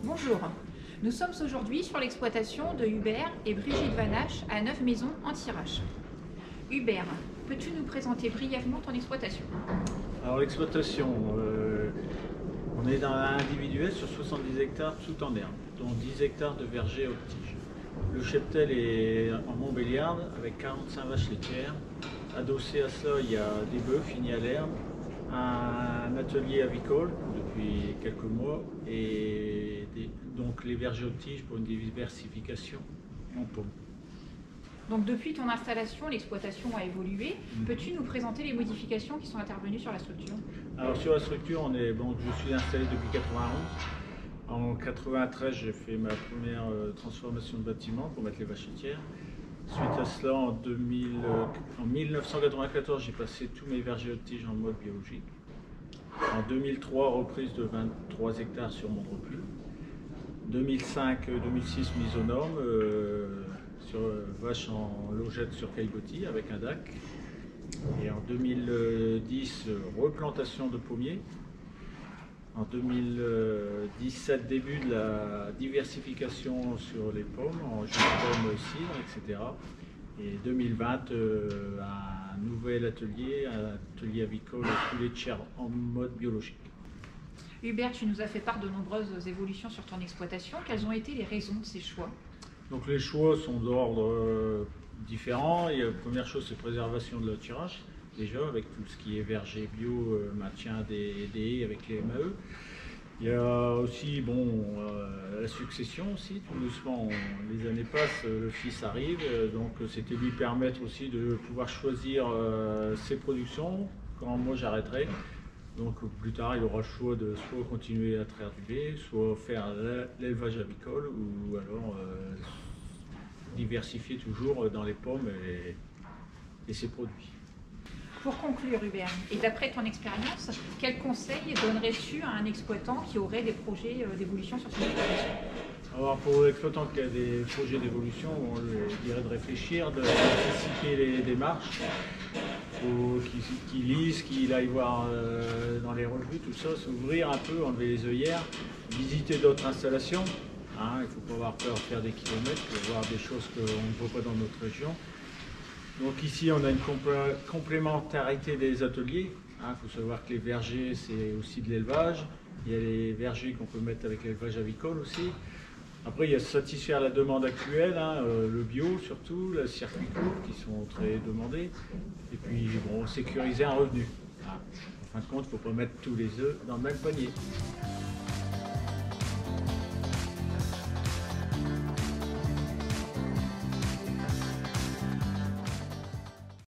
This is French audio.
Bonjour, nous sommes aujourd'hui sur l'exploitation de Hubert et Brigitte Vanache à Neuve-Maisons en Thiérache. Hubert, peux-tu nous présenter brièvement ton exploitation? Alors l'exploitation, on est dans un individuel sur 70 hectares tout en herbe, dont 10 hectares de verger haute tige. Le cheptel est en Montbéliarde avec 45 vaches laitières. Adossé à cela, il y a des bœufs finis à l'herbe, un atelier avicole depuis quelques mois et donc les vergers haute tige pour une diversification en pomme. Donc depuis ton installation, l'exploitation a évolué. Peux-tu nous présenter les modifications qui sont intervenues sur la structure? Alors sur la structure, je suis installé depuis 91. En 93, j'ai fait ma première transformation de bâtiment pour mettre les vaches laitières. Suite à cela, en 1994, j'ai passé tous mes vergers haute tige en mode biologique. En 2003, reprise de 23 hectares sur mon recul. 2005-2006, mise aux normes sur vaches en logette sur caillebotis avec un DAC. Et en 2010, replantation de pommiers. En 2017, début de la diversification sur les pommes, en jus de pomme, cidre, etc. Et 2020, un nouvel atelier, avicole, poulet de chair en mode biologique. Hubert, tu nous as fait part de nombreuses évolutions sur ton exploitation. Quelles ont été les raisons de ces choix? Donc les choix sont d'ordre différent. Et la première chose, c'est préservation de la tirage. Déjà avec tout ce qui est verger bio, maintien des haies avec les MAE. Il y a aussi la succession aussi, tout doucement les années passent, le fils arrive, donc c'était lui permettre aussi de pouvoir choisir ses productions quand moi j'arrêterai. Donc plus tard il aura le choix de soit continuer à traire du lait, soit faire l'élevage avicole ou alors diversifier toujours dans les pommes et ses produits. Pour conclure, Hubert, et d'après ton expérience, quels conseils donnerais-tu à un exploitant qui aurait des projets d'évolution sur son exploitation? Alors pour l'exploitant qui a des projets d'évolution, on lui dirait de réfléchir, d'anticiper les démarches. Il faut qu'il lise, qu'il aille voir dans les revues, tout ça, s'ouvrir un peu, enlever les œillères, visiter d'autres installations. Il ne faut pas avoir peur de faire des kilomètres, pour voir des choses qu'on ne voit pas dans notre région. Donc ici on a une complémentarité des ateliers. Il faut savoir que les vergers c'est aussi de l'élevage. Il y a les vergers qu'on peut mettre avec l'élevage avicole aussi. Après il y a satisfaire la demande actuelle, le bio surtout, le circuit court qui sont très demandés. Et puis sécuriser un revenu. En fin de compte, il ne faut pas mettre tous les œufs dans le même panier.